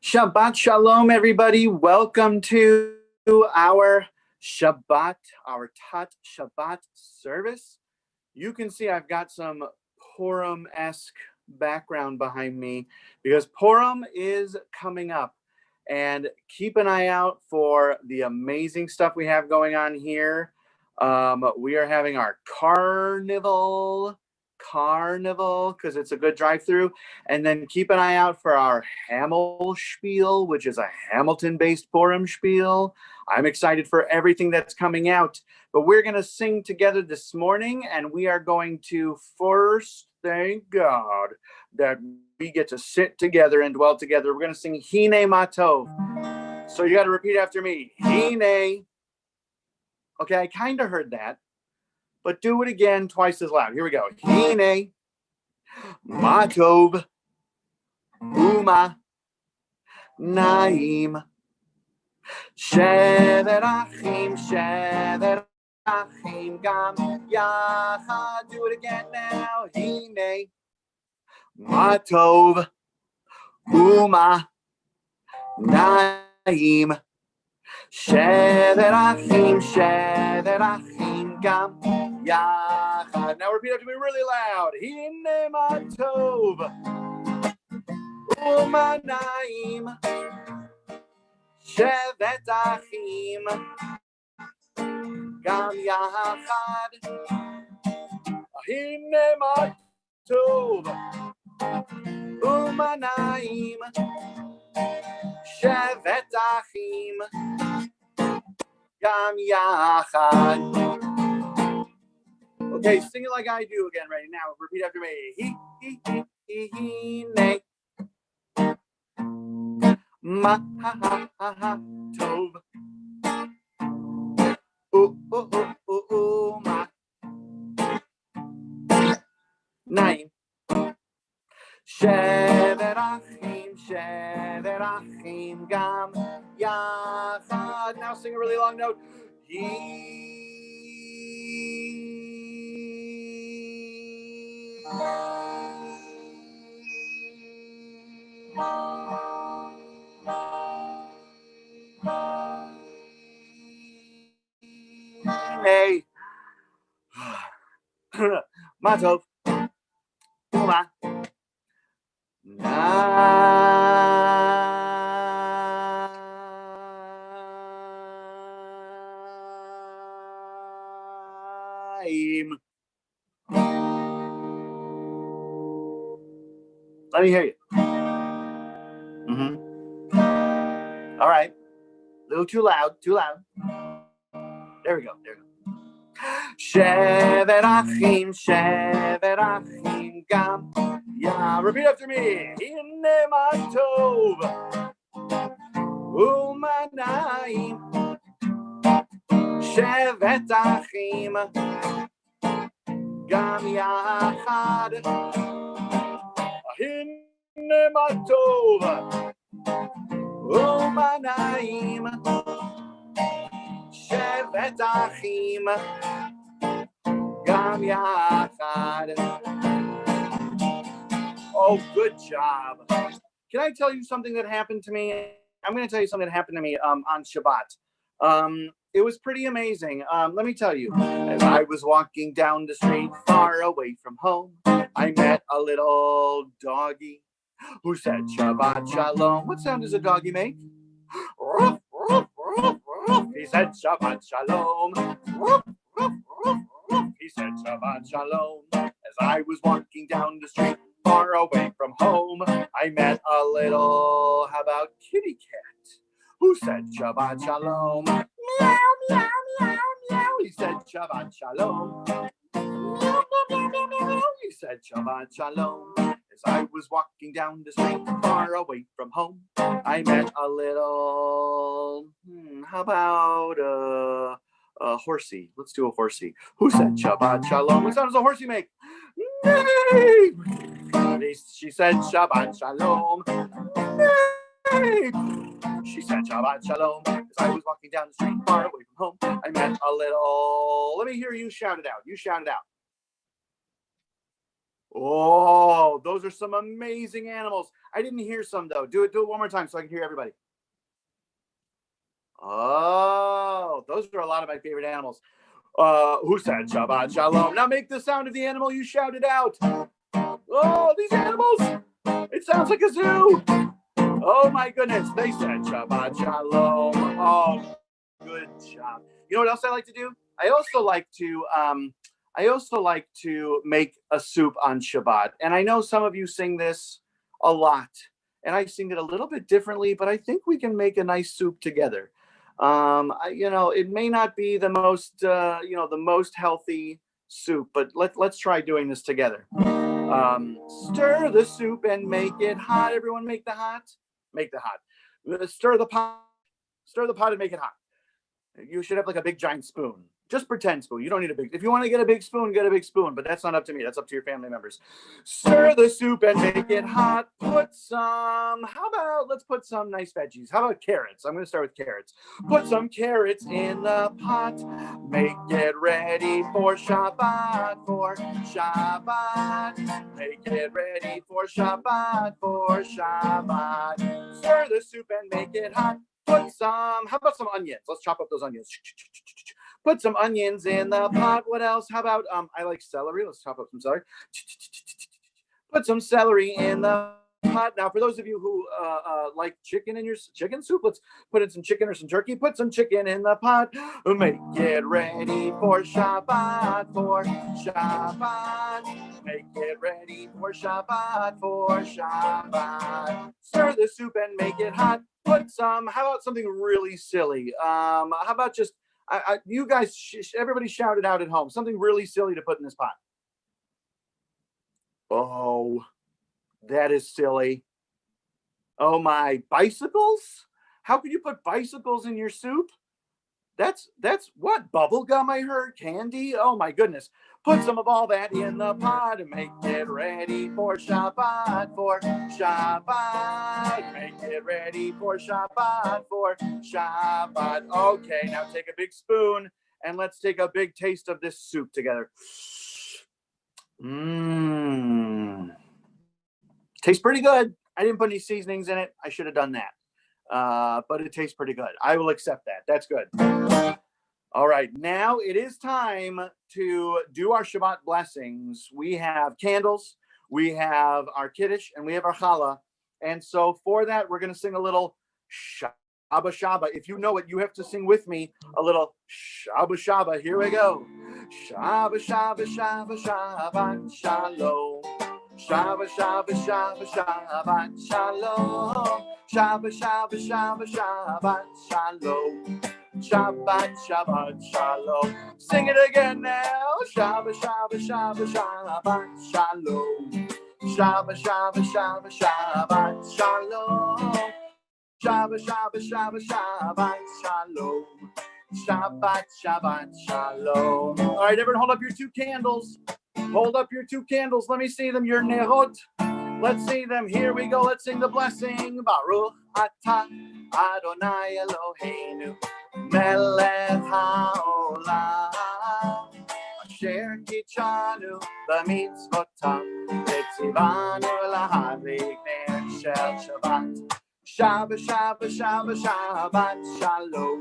Shabbat Shalom, everybody. Welcome to our Shabbat, our Tot Shabbat service. You can see I've got some Purim-esque background behind me because Purim is coming up. And keep an eye out for the amazing stuff we have going on here. We are having our carnival because it's a good drive-through, and then keep an eye out for our Hamel spiel, which is a Hamilton-based Purim spiel. I'm excited for everything that's coming out, but we're going to sing together this morning, and we are going to first thank God that we get to sit together and dwell together. We're going to sing Hine Matov. So you got to repeat after me. Hine. Okay, I kind of heard that, but do it again twice as loud. Here we go. Hine Matov Uma Naim Shevet Achim Gam Yachad. Do it again now. Hine Matov Uma Naim Shevet Achim Gam Yachad. Now repeat after me really loud. Hine Matov Uma Naim Shevet Achim Gam Yachad. Hine Matov Uma Naim Shevet Achim Gam Yachad. Okay, sing it like I do again right now. Repeat after me. Hine Matov Uma Naim Shevet Achim Gam Yachad. Now sing a really long note. Hey, Matov Uma Naim. Let me hear you. All right. A little too loud. There we go. Shevet Achim Gam. Yeah, repeat after me. Hine Matov Uma Naim Shevet Achim Gam Yachad. Hine Matov Uma Naim Shevet Achim Gam Yachad. Oh, good job. Can I tell you something that happened to me? I'm going to tell you something that happened to me on Shabbat. It was pretty amazing. Let me tell you. As I was walking down the street far away from home, I met a little doggy who said Shabbat Shalom. What sound does a doggy make? Ruff, ruff, ruff, ruff. He said Shabbat Shalom. Ruff, ruff, ruff, ruff. He said Shabbat Shalom. As I was walking down the street far away from home, I met a little, how about kitty cat, who said Shabbat Shalom. Meow, meow, meow, meow. He said Shabbat Shalom. Meow, meow, meow, meow, meow. He said Shabbat Shalom. As I was walking down the street far away from home, I met a little, how about a horsey? Let's do a horsey. Who said Shabbat Shalom? What sound does a horsey make? Nay! She said Shabbat Shalom. Nay! She said Shabbat Shalom. As I was walking down the street far away from home, I met a little, let me hear you shout it out. You shout it out. Oh, those are some amazing animals. I didn't hear some though. Do it one more time so I can hear everybody. Oh, those are a lot of my favorite animals. Who said Shabbat Shalom? Now make the sound of the animal you shouted out. Oh, these animals. It sounds like a zoo. Oh my goodness. They said Shabbat Shalom. Oh, good job. You know what else I like to do? I also like to make a soup on Shabbat. And I know some of you sing this a lot. And I sing it a little bit differently, but I think we can make a nice soup together. It may not be the most healthy soup, but let's try doing this together. Stir the soup and make it hot. Everyone make the hot. Stir the pot and make it hot. You should have like a big giant spoon. Just pretend spoon. You don't need a big. If you want to get a big spoon, get a big spoon. But that's not up to me. That's up to your family members. Stir the soup and make it hot. Let's put some nice veggies. How about carrots? I'm going to start with carrots. Put some carrots in the pot. Make it ready for Shabbat. Make it ready for Shabbat. Stir the soup and make it hot. How about some onions? Let's chop up those onions. Put some onions in the pot. What else? How about, I like celery. Let's chop up some celery. Put some celery in the pot. Now, for those of you who like chicken in your chicken soup, let's put in some chicken or some turkey. Put some chicken in the pot. Make it ready for Shabbat. Make it ready for Shabbat. Stir the soup and make it hot. How about something really silly? How about just, you guys, everybody shout it out at home. Something really silly to put in this pot. Oh, that is silly. Oh my, bicycles? How could you put bicycles in your soup? That's what? Bubble gum, I heard? Candy? Oh my goodness. Put some of all that in the pot and make it ready for Shabbat. Make it ready for Shabbat. Okay, now take a big spoon and let's take a big taste of this soup together. Tastes pretty good. I didn't put any seasonings in it. I should have done that. But it tastes pretty good. I will accept that. That's good. All right, now it is time to do our Shabbat blessings. We have candles, we have our Kiddush, and we have our Challah. And so for that, we're going to sing a little Shabbat Shabbat. If you know it, you have to sing with me a little Shabbat Shabbat. Here we go. Shabbat Shabbat Shabbat Shabbat Shalom. Shabbat Shabbat Shabbat Shabbat Shalom. Shabbat Shabbat Shabbat Shabbat Shalom. Shabbat Shabbat Shalom. Sing it again now. Shabbat Shabbat Shabbat Shabbat Shalom. Shabbat Shabbat Shabbat Shabbat Shalom. Shabbat Shabbat Shabbat Shabbat Shalom. Shabbat Shabbat Shalom. All right, everyone, hold up your two candles. Hold up your two candles. Let me see them. Your nehot. Let's see them. Here we go. Let's sing the blessing. Baruch atah Adonai Eloheinu melech haolam asher kitshanu b'mitzvotav v'tzivanu lahadlik ner shel Shabbat. Shabbat Shabbat Shabbat Shabbat Shalom.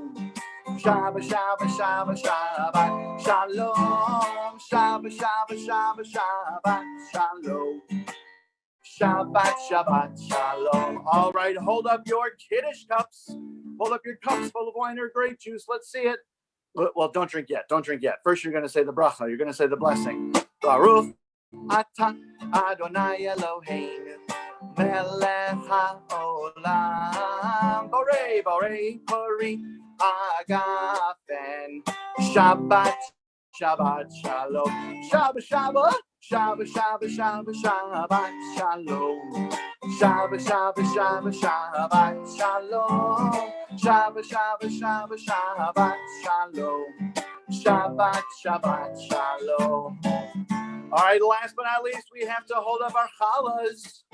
Shabbat Shabbat Shabbat Shabbat Shalom. Shabbat Shabbat Shabbat Shabbat Shalom. Shabbat Shabbat Shalom. All right, hold up your Kiddush cups. Hold up your cups full of wine or grape juice. Let's see it. Well, don't drink yet. Don't drink yet. First, you're going to say the bracha. You're going to say the blessing. Baruch atah Adonai Eloheinu melech haolam borei pori agafen Shabbat Shabbat Shalom. Shabbat Shabbat Shabbat Shabbat Shabbat Shabbat Shalom. Shabbat Shabbat Shabbat Shabbat Shalom. Shabbat Shabbat Shabbat Shabbat Shalom. Shabbat Shabbat Shalom. All right, last but not least, we have to hold up our challahs.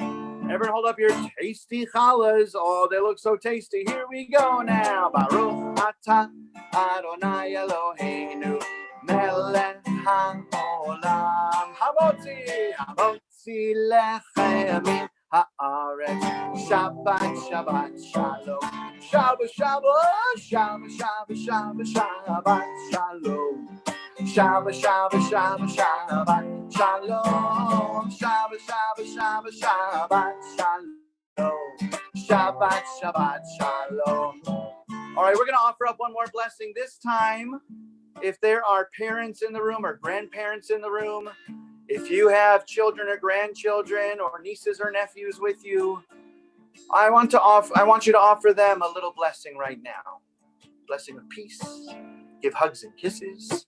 Everyone hold up your tasty challahs. Oh, they look so tasty. Here we go now. Baruch atah Adonai Eloheinu melech haolam hamotzi lechem min haaretz. Shabbat Shabbat Shalom. Shabbat Shabbat Shabbat Shabbat Shabbat Shabbat Shalom. Shabbat Shabbat Shabbat Shabbat Shalom. Shabbat Shabbat Shabbat Shabbat Shalom. Shabbat Shabbat Shalom. All right, we're going to offer up one more blessing. This time, if there are parents in the room or grandparents in the room, if you have children or grandchildren or nieces or nephews with you, I want you to offer them a little blessing right now. Blessing of peace. Give hugs and kisses.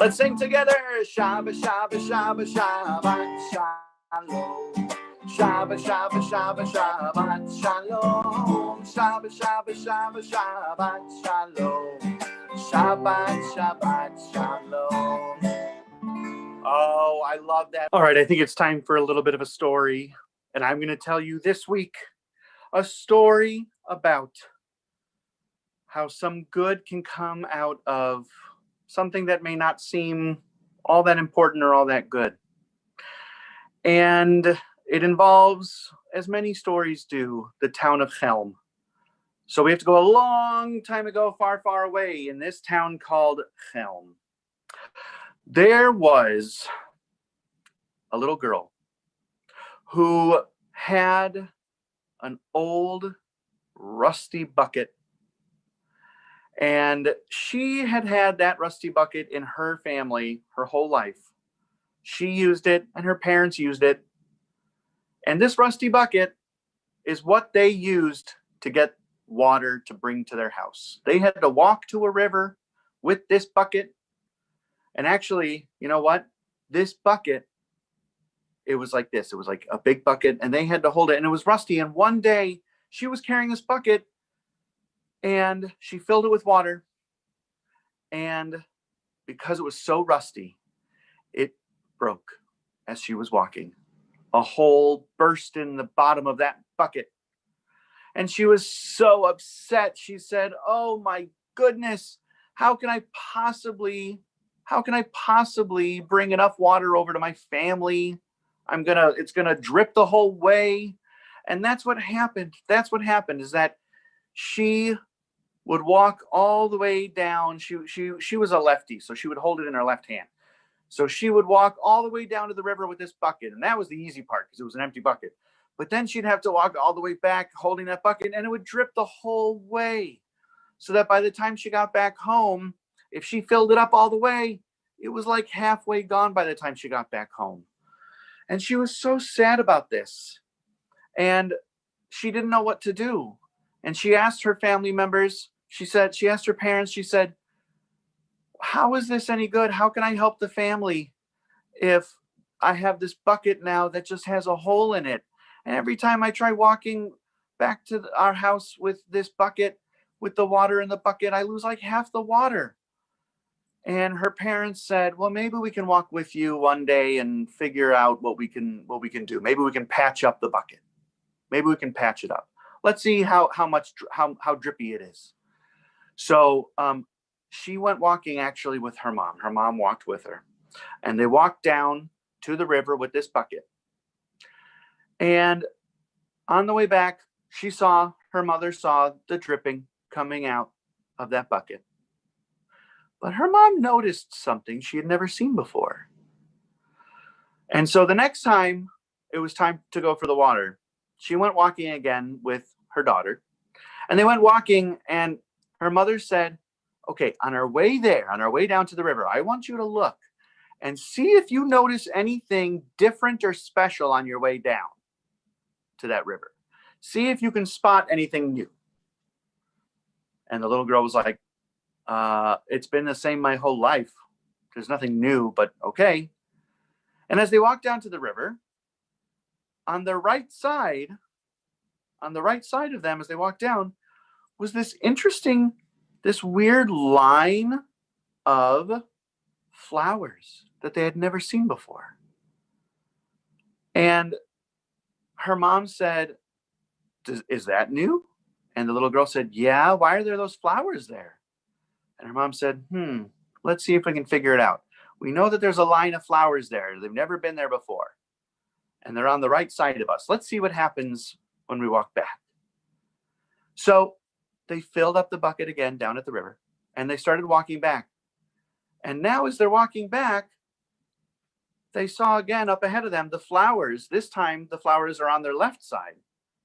Let's sing together. Shabbat, Shabbat, Shabbat, Shabbat, Shalom. Shabbat, Shabbat, Shabbat, Shabbat, Shalom. Shabbat, Shabbat, Shabbat, Shabbat, Shalom. Shabbat, Shabbat, Shalom. Oh, I love that. All right, I think it's time for a little bit of a story. And I'm going to tell you this week a story about how some good can come out of something that may not seem all that important or all that good. And it involves, as many stories do, the town of Chelm. So we have to go a long time ago, far, far away, in this town called Chelm. There was a little girl who had an old rusty bucket. And she had had that rusty bucket in her family her whole life. She used it and her parents used it. And this rusty bucket is what they used to get water to bring to their house. They had to walk to a river with this bucket. And actually, you know what? This bucket, it was like this. It was like a big bucket and they had to hold it and it was rusty. And one day she was carrying this bucket and she filled it with water. And because it was so rusty, it broke as she was walking. A hole burst in the bottom of that bucket. And she was so upset. She said, "Oh my goodness, how can I possibly bring enough water over to my family? It's gonna drip the whole way." And that's what happened. That's what happened is that she would walk all the way down. She was a lefty, so she would hold it in her left hand. So she would walk all the way down to the river with this bucket. And that was the easy part because it was an empty bucket. But then she'd have to walk all the way back holding that bucket and it would drip the whole way. So that by the time she got back home, if she filled it up all the way, it was like halfway gone by the time she got back home. And she was so sad about this. And she didn't know what to do. And she asked her family members, she asked her parents, she said, "How is this any good? How can I help the family if I have this bucket now that just has a hole in it? And every time I try walking back to our house with this bucket, with the water in the bucket, I lose like half the water." And her parents said, "Well, maybe we can walk with you one day and figure out what we can do. Maybe we can patch up the bucket. Maybe we can patch it up. Let's see how drippy it is." So she went walking actually with her mom. Her mom walked with her. And they walked down to the river with this bucket. And on the way back, her mother saw the dripping coming out of that bucket. But her mom noticed something she had never seen before. And so the next time it was time to go for the water, she went walking again with her daughter. And they went walking and her mother said, "Okay, on our way down to the river, I want you to look and see if you notice anything different or special on your way down to that river. See if you can spot anything new." And the little girl was like, "It's been the same my whole life. There's nothing new, but okay." And as they walked down to the river, on the right side on the right side of them as they walked down was this weird line of flowers that they had never seen before. And her mom said, is that new? And the little girl said, yeah, why are there those flowers there? And her mom said, let's see if we can figure it out. We know that there's a line of flowers there. They've never been there before. And they're on the right side of us. Let's see what happens when we walk back. So they filled up the bucket again down at the river, and they started walking back. And now as they're walking back, they saw again up ahead of them the flowers. This time the flowers are on their left side,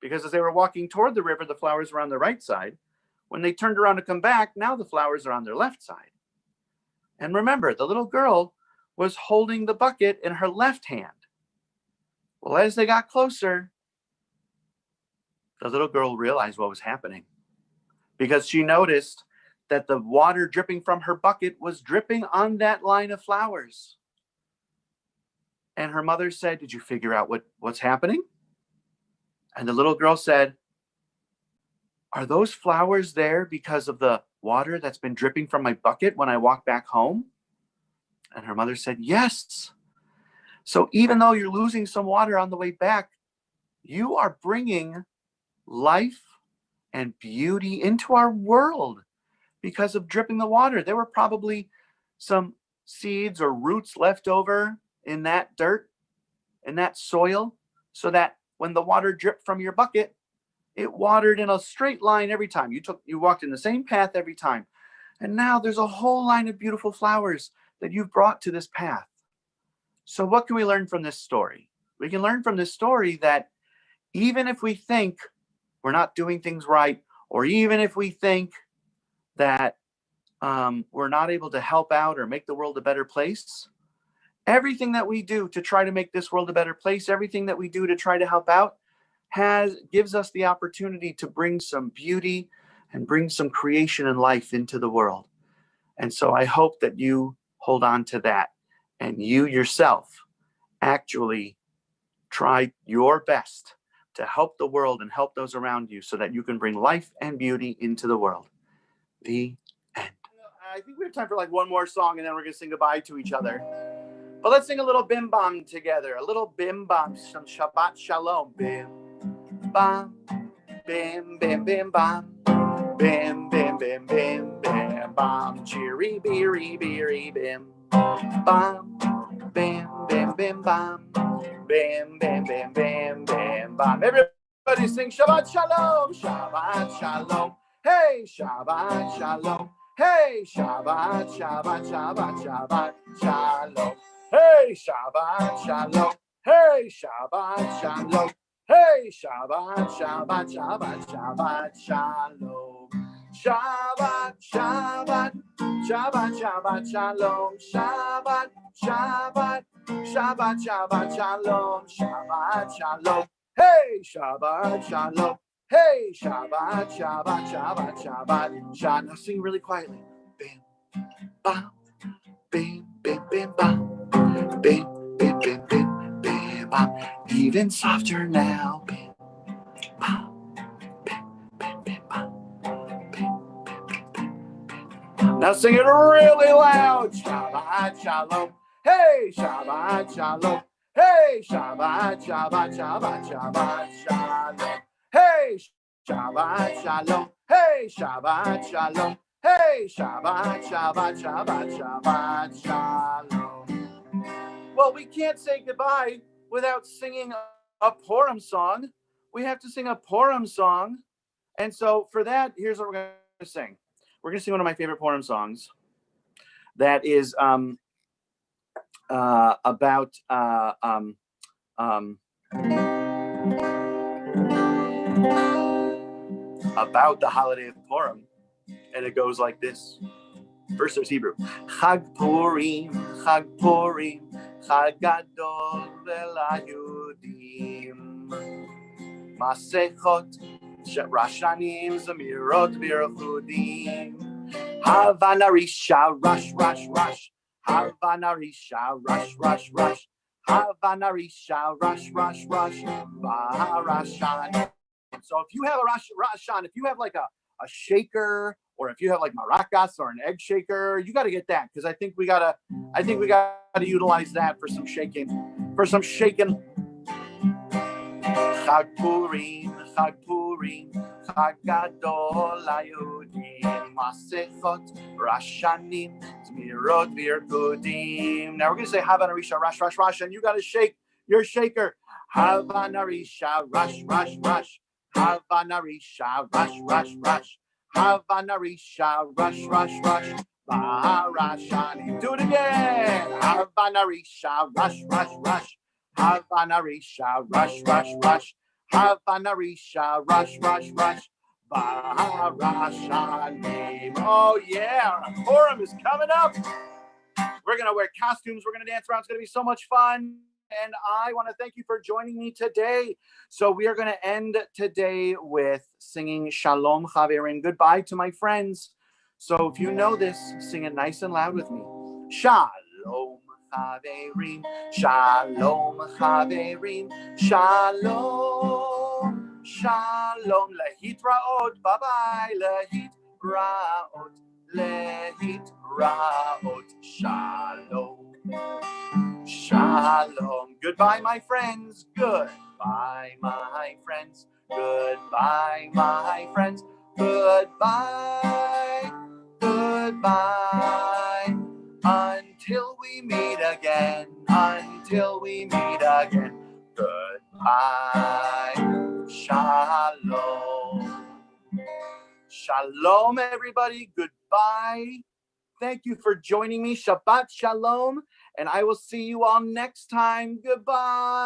because as they were walking toward the river, the flowers were on their right side. When they turned around to come back, now the flowers are on their left side. And remember, the little girl was holding the bucket in her left hand. Well, as they got closer, the little girl realized what was happening, because she noticed that the water dripping from her bucket was dripping on that line of flowers. And her mother said, did you figure out what's happening? And the little girl said, are those flowers there because of the water that's been dripping from my bucket when I walk back home? And her mother said, yes. So even though you're losing some water on the way back, you are bringing life and beauty into our world because of dripping the water. There were probably some seeds or roots left over in that dirt, in that soil, so that when the water dripped from your bucket, it watered in a straight line every time. You walked in the same path every time. And now there's a whole line of beautiful flowers that you've brought to this path. So what can we learn from this story? We can learn from this story that even if we think we're not doing things right, or even if we think that we're not able to help out or make the world a better place, everything that we do to try to make this world a better place, everything that we do to try to help out, gives us the opportunity to bring some beauty and bring some creation and life into the world. And so I hope that you hold on to that, and you yourself actually try your best to help the world and help those around you so that you can bring life and beauty into the world. The end. I think we have time for like one more song, and then we're going to sing goodbye to each other. But let's sing a little bim bam together. A little bim bam, some Shabbat Shalom. Bim bam, bim bim bim bam, bim bim bim bim bim bam, cheery beery beery bim bam, bim bim bim bam, bim bim bim bim bim bam. Everybody sing Shabbat Shalom, Shabbat Shalom. Hey, Shabbat Shalom. Hey, Shabbat, Shabbat, Shabbat, Shabbat, Shalom. Hey, Shabbat, Shalom. Hey, Shabbat, Shalom. Hey, Shabbat, Shabbat, Shabbat, Shabbat, Shalom. Shabbat, Shabbat, Shabbat, Shabbat, Shalom. Shabbat, Shabbat, Shabbat, Shabbat, Shalom. Shabbat, Shalom. Hey, Shabbat, Shalom. Hey, Shabbat, Shabbat, Shabbat, Shabbat, Shabbat. Now sing really quietly. Bim, bam, bim, bim, bim, bam, bim, bim, bim, bim, bim, bam. Even softer now. Bim, bam, bim, bim, bim, bam, bim, bim, bim, bim, bim. Now sing it really loud. Shabbat, Shalom. Hey, Shabbat, Shalom. Hey, Shabbat, Shabbat, Shabbat, Shabbat, Shalom. Hey, Shabbat, Shalom. Hey, Shabbat, Shalom. Hey, Shabbat, Shabbat, Shabbat, Shabbat, Shalom. Well, we can't say goodbye without singing a Purim song. We have to sing a Purim song. And so for that, here's what we're going to sing. We're going to sing one of my favorite Purim songs. That is about the holiday of Purim, and it goes like this. First there's Hebrew. Chag Purim, Chag Purim, Chag Gadol LaYudim. Masechot, Rashanim, Zamirot, V'Rechudim. Havana Risha, Rush, Rush, Rush. Havana Risha, Rush, Rush, Rush. Havana Risha, Rush, Rush, Rush. Varashan. So if you have a Rosh Hashanah, if you have like a shaker, or if you have like maracas or an egg shaker, you got to get that, because I think we gotta utilize that for some shaking, Chag Purim, Chag Gadol LaYehudim, Masechot, Rashanim, Zmirot V'Irkudim. Now we're going to say Hava Narisha, Rash, and you got to shake your shaker. Hava Narisha, Rash. Hava Narisha, Rash. Hava Narisha, Rash. Barashani. Do it again. Hava Narisha, Rash. Hava Narisha, Rash. Hava Narisha, Rash. Barashani. Oh yeah, Purim is coming up. We're gonna wear costumes. We're gonna dance around. It's gonna be so much fun. And I want to thank you for joining me today. So we are going to end today with singing Shalom Chaverim, goodbye to my friends. So if you know this, sing it nice and loud with me. Shalom Chaverim, Shalom Chaverim, Shalom, Shalom, Lehitraot, bye-bye, Lehitraot, Shalom. Shalom. Goodbye, my friends. Goodbye, my friends. Goodbye, my friends. Goodbye. Until we meet again. Goodbye. Shalom. Shalom, everybody. Goodbye. Thank you for joining me. Shabbat Shalom. And I will see you all next time. Goodbye.